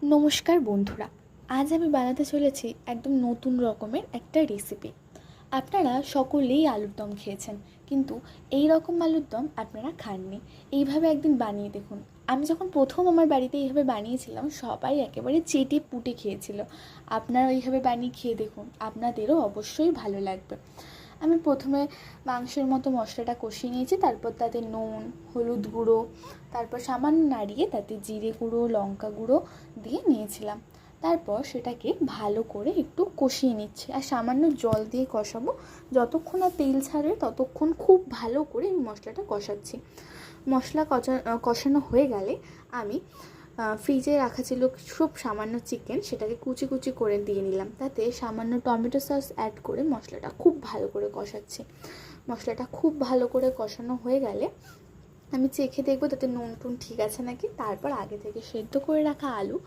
নমস্কার বন্ধুরা, আজ আমি বানাতে চলেছি একদম নতুন রকমের একটা রেসিপি। আপনারা সকলেই আলুর দম খেয়েছেন, কিন্তু এই রকম আলুর দম আপনারা খাননি। এইভাবে একদিন বানিয়ে দেখুন। আমি যখন প্রথম আমার বাড়িতে এইভাবে বানিয়েছিলাম, সবাই একেবারে চেটে পুটে খেয়েছিল। আপনারা এইভাবে বানিয়ে খেয়ে দেখুন, আপনাদেরও অবশ্যই ভালো লাগবে। আমি প্রথমে মাংসের মতো মশলাটা কষিয়ে নিয়েছি, তারপর তাতে নুন, হলুদ গুঁড়ো, তারপর সামান্য নাড়িয়ে তাতে জিরে গুঁড়ো, লঙ্কা গুঁড়ো দিয়ে নিয়েছিলাম। তারপর সেটাকে ভালো করে একটু কষিয়ে নিচ্ছি, আর সামান্য জল দিয়ে কষাবো। যতক্ষণ না তেল ছাড়ে ততক্ষণ খুব ভালো করে এই মশলাটা কষাচ্ছি। মশলা কষানো হয়ে গেলে আমি ফ্রিজে রাখা ছিল খুব সামান্য চিকেন, সেটাকে কুচি কুচি করে দিয়ে নিলাম। তাতে সামান্য টমেটো সস অ্যাড করে মশলাটা খুব ভালো করে কষাচ্ছি। মশলাটা খুব ভালো করে কষানো হয়ে গেলে আমি চেখে দেখবো তাতে নুন টুন ঠিক আছে নাকি। তারপর আগে থেকে সেদ্ধ করে রাখা আলু